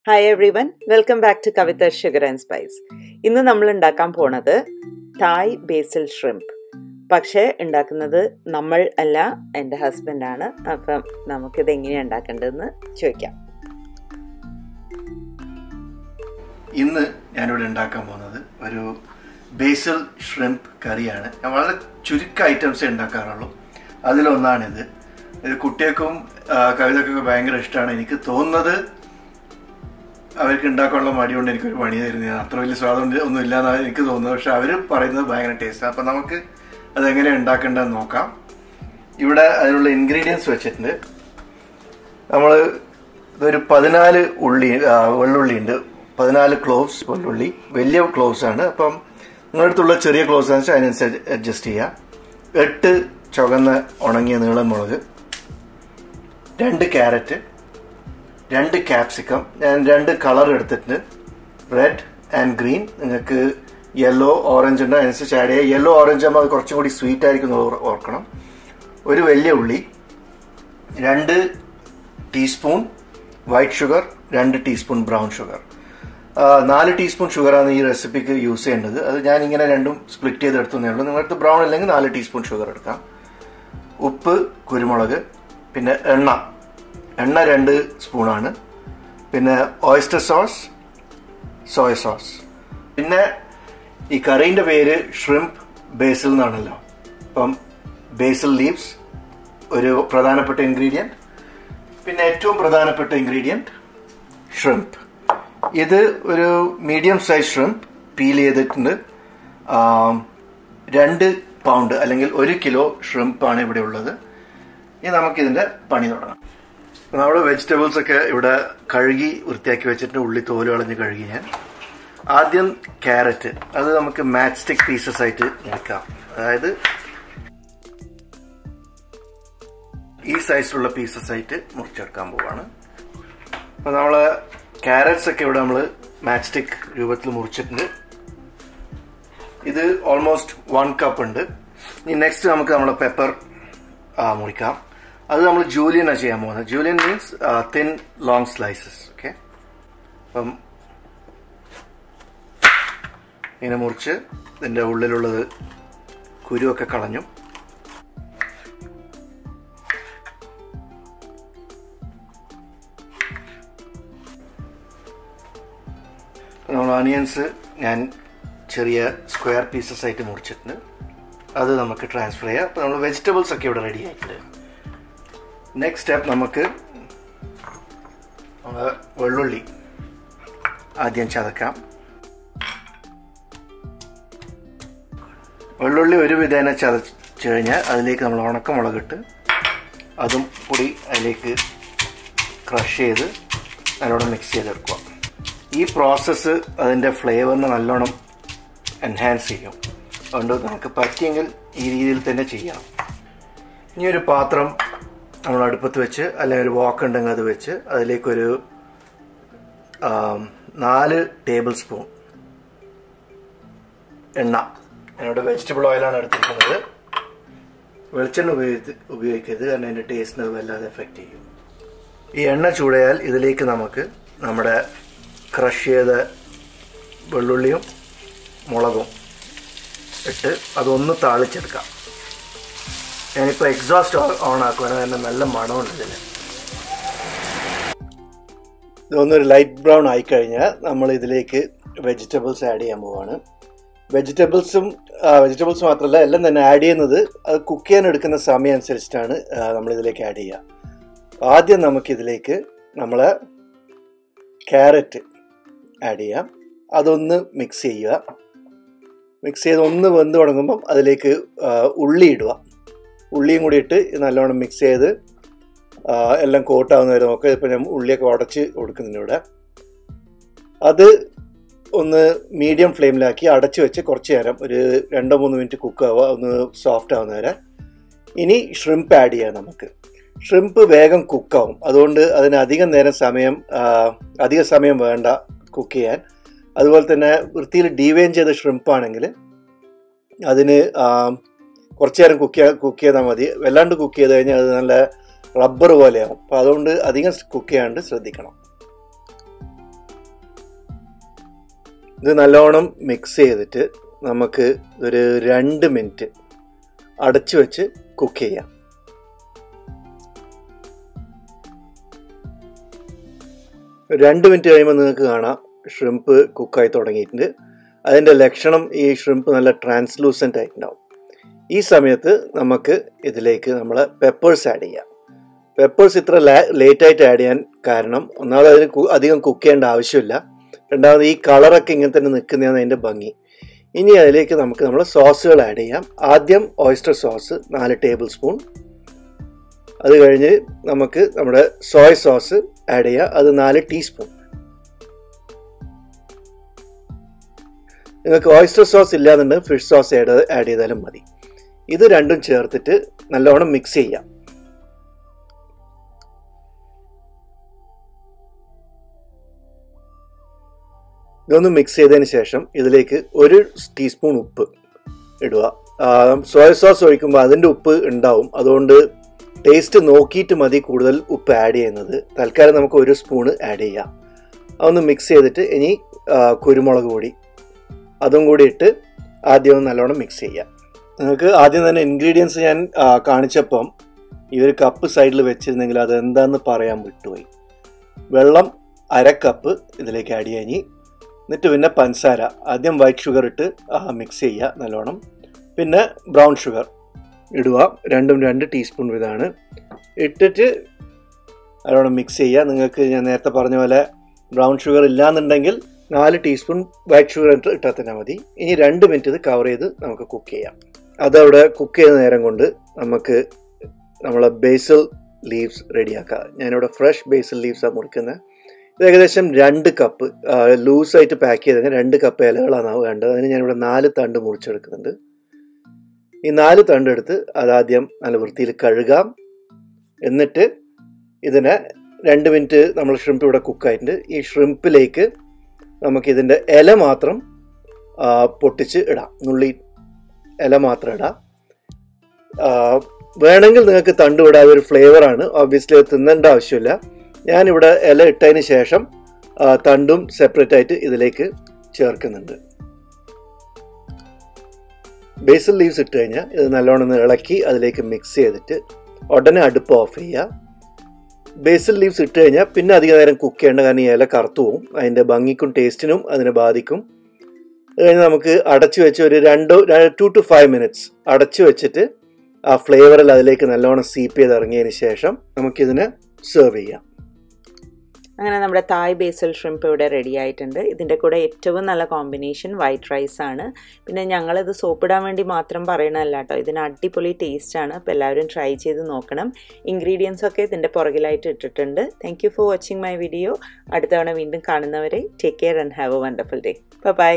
Hi everyone, welcome back to Kavitha Sugar and Spice. ഇന്ന് നമ്മൾ ഉണ്ടാക്കാൻ പോണത് Thai Basil Shrimp. പക്ഷേ ഉണ്ടാക്കുന്നത് നമ്മൾ അല്ല, എൻ്റെ ഹസ്ബൻഡാണ്. അപ്പം നമുക്കിത് എങ്ങനെയാണ് ഉണ്ടാക്കേണ്ടതെന്ന് ചോദിക്കാം. ഇന്ന് ഞാനിവിടെ ഉണ്ടാക്കാൻ പോകുന്നത് ഒരു ബേസിൽ ഷ്രിംപ് കറിയാണ്. ഞാൻ വളരെ ചുരുക്കം ഐറ്റംസേ ഉണ്ടാക്കാറുള്ളൂ. അതിലൊന്നാണിത്. ഇത് കുട്ടികൾക്കും കവിതക്കൊക്കെ ഭയങ്കര ഇഷ്ടമാണ്. എനിക്ക് തോന്നുന്നത് അവർക്ക് ഉണ്ടാക്കാനുള്ള മടി കൊണ്ട് എനിക്കൊരു പണി തരുന്നത്, അത്ര വലിയ സ്വാദം ഒന്നും ഇല്ലാന്നാണ് എനിക്ക് തോന്നുന്നത്. പക്ഷെ അവർ പറയുന്നത് ഭയങ്കര ടേസ്റ്റാണ്. അപ്പം നമുക്ക് അതെങ്ങനെ ഉണ്ടാക്കേണ്ടതെന്ന് നോക്കാം. ഇവിടെ അതിനുള്ള ഇൻഗ്രീഡിയൻസ് വെച്ചിട്ടുണ്ട്. നമ്മൾ ഇതൊരു 14 വെള്ളുള്ളി ഉണ്ട്, 14 ക്ലോവ്സ് വെള്ളുള്ളി, വലിയ ക്ലോവ്സ് ആണ്. അപ്പം നിങ്ങളുടെ അടുത്തുള്ള ചെറിയ ക്ലോവ്സ് ആണെന്ന് വെച്ചാൽ അതിനനുസരിച്ച് അഡ്ജസ്റ്റ് ചെയ്യുക. 8 ചുവന്ന ഉണങ്ങിയ നീളം മുളക്, 2 ക്യാരറ്റ്, 2 ക്യാപ്സിക്കം. ഞാൻ 2 കളർ എടുത്തിട്ടുണ്ട്, റെഡ് ആൻഡ് ഗ്രീൻ. നിങ്ങൾക്ക് യെല്ലോ ഓറഞ്ച് ഉണ്ട്, അതിനനുസരിച്ച് ആഡ് ചെയ്യുക. യെല്ലോ ഓറഞ്ച് ആകുമ്പോൾ അത് കുറച്ചും കൂടി സ്വീറ്റ് ആയിരിക്കും ഓർക്കണം. ഒരു വലിയ ഉള്ളി, 2 teaspoon white sugar, 2 teaspoon brown sugar. 4 teaspoon ഷുഗറാണ് ഈ റെസിപ്പിക്ക് യൂസ് ചെയ്യേണ്ടത്. അത് ഞാനിങ്ങനെ രണ്ടും സ്പ്ലിറ്റ് ചെയ്തെടുത്തേ ഉള്ളൂ. നിങ്ങളടുത്ത് ബ്രൗൺ അല്ലെങ്കിൽ 4 ടീസ്പൂൺ ഷുഗർ എടുക്കാം. ഉപ്പ്, കുരുമുളക്, പിന്നെ എണ്ണ 2 സ്പൂണാണ്. പിന്നെ ഓയിസ്റ്റർ സോസ്, സോയ സോസ്. പിന്നെ ഈ കറീൻ്റെ പേര് ഷ്രിംപ് ബേസിൽ എന്നാണല്ലോ. അപ്പം ബേസിൽ ലീവ്സ് ഒരു പ്രധാനപ്പെട്ട ഇൻഗ്രീഡിയൻറ്റ്. പിന്നെ ഏറ്റവും പ്രധാനപ്പെട്ട ഇൻഗ്രീഡിയൻറ്റ് ഷ്രിംപ്. ഇത് ഒരു മീഡിയം സൈസ് ഷ്രിംപ് പീൽ ചെയ്തിട്ടുണ്ട്. 2 പൗണ്ട് അല്ലെങ്കിൽ 1 കിലോ ഷ്രിംപാണ് ഇവിടെ ഉള്ളത്. ഇനി നമുക്കിതിൻ്റെ പണി തുടങ്ങാം. നമ്മുടെ വെജിറ്റബിൾസ് ഒക്കെ ഇവിടെ കഴുകി വൃത്തിയാക്കി വെച്ചിട്ട് ഉള്ളി തോല് കളഞ്ഞ് കഴുകി ഞാൻ. ആദ്യം ക്യാരറ്റ്, അത് നമുക്ക് മാച്ച് സ്റ്റിക്ക് പീസസ് ആയിട്ട് മുറിക്കാം. അതായത് ഈ സൈസിലുള്ള പീസസ് ആയിട്ട് മുറിച്ചെടുക്കാൻ പോവാണ്. അപ്പോൾ നമ്മൾ ക്യാരറ്റ്സ് ഒക്കെ ഇവിടെ നമ്മൾ മാച്ച് സ്റ്റിക്ക് രൂപത്തിൽ മുറിച്ചിട്ടുണ്ട്. ഇത് ഓൾമോസ്റ്റ് 1 കപ്പ് ഉണ്ട്. ഇനി നെക്സ്റ്റ് നമുക്ക് നമ്മുടെ പെപ്പർ മുറിക്കാം. അത് നമ്മൾ ജൂലിയനാണ് ചെയ്യാൻ പോകുന്നത്. Julian means thin long slices. Okay, അപ്പം ഇങ്ങനെ മുറിച്ച് ഇതിൻ്റെ ഉള്ളിലുള്ളത് കുരുവൊക്കെ കളഞ്ഞു. നമ്മൾ ഓണിയൻസ് ഞാൻ ചെറിയ സ്ക്വയർ പീസസ് ആയിട്ട് മുറിച്ചിട്ടുണ്ട്. അത് നമുക്ക് ട്രാൻസ്ഫർ ചെയ്യാം. അപ്പോൾ നമ്മൾ വെജിറ്റബിൾസ് ഒക്കെ ഇവിടെ റെഡി ആയിട്ടുണ്ട്. നെക്സ്റ്റ് സ്റ്റെപ്പ്, നമുക്ക് വെള്ളുള്ളി ആദ്യം ചതക്കാം. വെള്ളുള്ളി ഒരു വിധേന ചതച്ച് കഴിഞ്ഞാൽ അതിലേക്ക് നമ്മൾ ഉണക്കമുളകിട്ട് അതും കൂടി അതിലേക്ക് ക്രഷ് ചെയ്ത് നല്ലോണം മിക്സ് ചെയ്തെടുക്കുക. ഈ പ്രോസസ്സ് അതിൻ്റെ ഫ്ലേവറിന് നല്ലോണം എൻഹാൻസ് ചെയ്യും. അതുകൊണ്ട് നമുക്ക് പറ്റിയെങ്കിൽ ഈ രീതിയിൽ തന്നെ ചെയ്യണം. ഇനി ഒരു പാത്രം നമ്മൾ അടുപ്പത്ത് വെച്ച്, അല്ലെങ്കിൽ ഒരു വോക്ക് ഉണ്ടെങ്കിൽ അത് വെച്ച്, അതിലേക്കൊരു 4 ടേബിൾ സ്പൂൺ എണ്ണ, എന്നോട് വെജിറ്റബിൾ ഓയിലാണ് എടുത്തിരിക്കുന്നത്. വെളിച്ചെണ്ണ ഉപയോഗിക്കരുത്, കാരണം അതിൻ്റെ ടേസ്റ്റിന് വല്ലാതെ എഫക്റ്റ് ചെയ്യും. ഈ എണ്ണ ചൂടായാൽ ഇതിലേക്ക് നമുക്ക് നമ്മുടെ ക്രഷ് ചെയ്ത വെള്ളുള്ളിയും മുളകും ഇട്ട് അതൊന്ന് താളിച്ചെടുക്കാം. ഞാനിപ്പോൾ എക്സോസ്റ്റ് ഓൺ ആക്കുവാണ്, കാരണം നല്ല മണമുണ്ട് ഇതിന്. ഇതൊന്നൊരു ലൈറ്റ് ബ്രൗൺ ആയിക്കഴിഞ്ഞാൽ നമ്മൾ ഇതിലേക്ക് വെജിറ്റബിൾസ് ആഡ് ചെയ്യാൻ പോവാണ്. വെജിറ്റബിൾസ് മാത്രമല്ല, എല്ലാം തന്നെ ആഡ് ചെയ്യുന്നത് അത് കുക്ക് ചെയ്യാൻ എടുക്കുന്ന സമയം അനുസരിച്ചിട്ടാണ് നമ്മളിതിലേക്ക് ആഡ് ചെയ്യുക. ആദ്യം നമുക്കിതിലേക്ക് നമ്മൾ ക്യാരറ്റ് ആഡ് ചെയ്യാം. അതൊന്ന് മിക്സ് ചെയ്യുക. മിക്സ് ചെയ്ത് ഒന്ന് വെന്ത് തുടങ്ങുമ്പം അതിലേക്ക് ഉള്ളി ഇടുക. ഉള്ളിയും കൂടി ഇട്ട് നല്ലോണം മിക്സ് ചെയ്ത് എല്ലാം കോട്ടാവുന്ന വരെ നോക്കുക. ഇപ്പം ഞാൻ ഉള്ളിയൊക്കെ ഉടച്ച് കൊടുക്കുന്നുണ്ട് ഇവിടെ. അത് ഒന്ന് മീഡിയം ഫ്ലെയിമിലാക്കി അടച്ച് വെച്ച് കുറച്ച് നേരം, ഒരു 2-3 മിനിറ്റ് കുക്ക് ആവുക, ഒന്ന് സോഫ്റ്റ് ആവുന്ന വരെ. ഇനി ഷ്രിംപ് ആഡ് ചെയ്യാം. നമുക്ക് ഷ്രിംപ് വേഗം കുക്കാവും, അതുകൊണ്ട് അതിന് അധിക സമയം വേണ്ട കുക്ക് ചെയ്യാൻ. അതുപോലെ തന്നെ വൃത്തിയിൽ ഡീവെയിൻ ചെയ്ത ഷ്രിംപാണെങ്കിൽ അതിന് കുറച്ച് നേരം കുക്ക് ചെയ്താൽ മതി. വല്ലാണ്ട് കുക്ക് ചെയ്ത് കഴിഞ്ഞാൽ അത് നല്ല റബ്ബർ പോലെയാവും. അപ്പോൾ അതുകൊണ്ട് അധികം കുക്ക് ചെയ്യാണ്ട് ശ്രദ്ധിക്കണം. ഇത് നല്ലോണം മിക്സ് ചെയ്തിട്ട് നമുക്ക് ഒരു 2 മിനിറ്റ് അടച്ചു വെച്ച് കുക്ക് ചെയ്യാം. ഒരു 2 മിനിറ്റ് കഴിയുമ്പോൾ നിങ്ങൾക്ക് കാണാം ഷ്രിംപ് കുക്കായി തുടങ്ങിയിട്ടുണ്ട്. അതിൻ്റെ ലക്ഷണം ഈ ഷ്രിംപ് നല്ല ട്രാൻസ്ലൂസൻ്റ് ആയിട്ടുണ്ടാവും. ഈ സമയത്ത് നമുക്ക് ഇതിലേക്ക് നമ്മൾ പെപ്പേഴ്സ് ആഡ് ചെയ്യാം. പെപ്പേഴ്സ് ഇത്ര ലേറ്റായിട്ട് ആഡ് ചെയ്യാൻ കാരണം ഒന്നാമത് അതിന് അധികം കുക്ക് ചെയ്യേണ്ട ആവശ്യമില്ല, രണ്ടാമത് ഈ കളറൊക്കെ ഇങ്ങനെ തന്നെ നിൽക്കുന്നതാണ് അതിൻ്റെ ഭംഗി. ഇനി അതിലേക്ക് നമുക്ക് നമ്മൾ സോസുകൾ ആഡ് ചെയ്യാം. ആദ്യം ഓയിസ്റ്റർ സോസ് 4 ടേബിൾ സ്പൂൺ. അത് കഴിഞ്ഞ് നമുക്ക് നമ്മുടെ സോയ സോസ് ആഡ് ചെയ്യുക, അത് 4 ടീസ്പൂൺ. നിങ്ങൾക്ക് ഓയിസ്റ്റർ സോസ് ഇല്ലാന്നുണ്ടെങ്കിൽ ഫിഷ് സോസ് ആഡ് ചെയ്താലും മതി. ഇത് രണ്ടും ചേർത്തിട്ട് നല്ലോണം മിക്സ് ചെയ്യാം. ഇതൊന്ന് മിക്സ് ചെയ്തതിന് ശേഷം ഇതിലേക്ക് 1 ടീസ്പൂൺ ഉപ്പ് ഇടുക. സോയ സോസ് ഒഴിക്കുമ്പോൾ അതിൻ്റെ ഉപ്പ് ഉണ്ടാവും, അതുകൊണ്ട് ടേസ്റ്റ് നോക്കിയിട്ട് മതി കൂടുതൽ ഉപ്പ് ആഡ് ചെയ്യുന്നത്. തൽക്കാലം നമുക്ക് 1 സ്പൂണ് ആഡ് ചെയ്യാം. അതൊന്ന് മിക്സ് ചെയ്തിട്ട് ഇനി കുരുമുളക് പൊടി അതും കൂടി ഇട്ട് ആദ്യം നല്ലോണം മിക്സ് ചെയ്യാം. നിങ്ങൾക്ക് ആദ്യം തന്നെ ഇൻഗ്രീഡിയൻസ് ഞാൻ കാണിച്ചപ്പം ഈ ഒരു കപ്പ് സൈഡിൽ വെച്ചിരുന്നെങ്കിൽ അതെന്താണെന്ന് പറയാൻ വിട്ടുപോയി. വെള്ളം 1/2 കപ്പ് ഇതിലേക്ക് ആഡ് ചെയ്യാൻ, എന്നിട്ട് പിന്നെ പഞ്ചസാര ആദ്യം വൈറ്റ് ഷുഗർ ഇട്ട് മിക്സ് ചെയ്യുക നല്ലോണം. പിന്നെ ബ്രൗൺ ഷുഗർ ഇടുക, 2 ടീസ്പൂൺ വീതമാണ് ഇട്ടിട്ട് നല്ലോണം മിക്സ് ചെയ്യുക. നിങ്ങൾക്ക് ഞാൻ നേരത്തെ പറഞ്ഞ പോലെ ബ്രൗൺ ഷുഗർ ഇല്ലാന്നുണ്ടെങ്കിൽ 4 ടീസ്പൂൺ വൈറ്റ് ഷുഗർ ഇട്ടാൽ തന്നെ മതി. ഇനി 2 മിനിറ്റ് ഇത് കവർ ചെയ്ത് നമുക്ക് കുക്ക് ചെയ്യാം. അതവിടെ കുക്ക് ചെയ്ത നേരം കൊണ്ട് നമുക്ക് നമ്മളെ ബേസിൽ ലീവ്സ് റെഡിയാക്കാം. ഞാനിവിടെ ഫ്രഷ് ബേസിൽ ലീവ്സാണ് മുറിക്കുന്നത്. ഇത് ഏകദേശം 2 കപ്പ് ലൂസായിട്ട് പാക്ക് ചെയ്ത് കഴിഞ്ഞാൽ 2 കപ്പ് ഇലകളാണ് വേണ്ടത്. അതിന് ഞാനിവിടെ 4 തണ്ട് മുറിച്ചെടുക്കുന്നുണ്ട്. ഈ 4 തണ്ട് എടുത്ത് അതാദ്യം നല്ല വൃത്തിയിൽ കഴുകാം. എന്നിട്ട് ഇതിനെ 2 മിനിറ്റ് നമ്മൾ ഷ്രിംപ് ഇവിടെ കുക്കായിട്ടുണ്ട്. ഈ ഷ്രിംപിലേക്ക് നമുക്കിതിൻ്റെ ഇല മാത്രം പൊട്ടിച്ച് ഇടാം, നുള്ളി ഇല മാത്രം ഇടാം. വേണമെങ്കിൽ നിങ്ങൾക്ക് തണ്ട് വിടാം, അതൊരു ഫ്ലേവറാണ്. ഒബ്വിയസ്ലി അത് തിന്നേണ്ട ആവശ്യമില്ല. ഞാനിവിടെ ഇല ഇട്ടതിന് ശേഷം തണ്ടും സെപ്പറേറ്റ് ആയിട്ട് ഇതിലേക്ക് ചേർക്കുന്നുണ്ട്. ബേസിൽ ലീവ്സ് ഇട്ട് കഴിഞ്ഞാൽ ഇത് നല്ലോണം ഇളക്കി അതിലേക്ക് മിക്സ് ചെയ്തിട്ട് ഉടനെ അടുപ്പ് ഓഫ് ചെയ്യുക. ബേസിൽ ലീവ്സ് ഇട്ട് കഴിഞ്ഞാൽ പിന്നെ അധിക നേരം കുക്ക് ചെയ്യേണ്ട, കാരണം ഈ ഇല കറുത്തു പോവും. അതിൻ്റെ ഭംഗിക്കും ടേസ്റ്റിനും അതിനെ ബാധിക്കും. അത് കഴിഞ്ഞ് നമുക്ക് അടച്ചു വെച്ച് ഒരു 2 to 5 മിനിറ്റ്സ് അടച്ചു വെച്ചിട്ട് ആ ഫ്ലേവറിൽ അതിലേക്ക് നല്ലോണം സീപ്പ് ചെയ്ത് ഇറങ്ങിയതിന് ശേഷം നമുക്കിതിനെ സെർവ് ചെയ്യാം. അങ്ങനെ നമ്മുടെ തായ് ബേസിൽ ഷ്രിംപ് ഇവിടെ റെഡി ആയിട്ടുണ്ട്. ഇതിൻ്റെ കൂടെ ഏറ്റവും നല്ല കോമ്പിനേഷൻ വൈറ്റ് റൈസ് ആണ്. പിന്നെ ഞങ്ങളിത് സോപ്പിടാൻ വേണ്ടി മാത്രം പറയണതല്ല കേട്ടോ, ഇതിന് അടിപൊളി ടേസ്റ്റാണ്. അപ്പോൾ എല്ലാവരും ട്രൈ ചെയ്ത് നോക്കണം. ഇൻഗ്രീഡിയൻസ് ഒക്കെ ഇതിൻ്റെ പുറകിലായിട്ട് ഇട്ടിട്ടുണ്ട്. Thank you for watching my video. അടുത്ത തവണ വീണ്ടും കാണുന്നവരെ take care and have a wonderful day. By.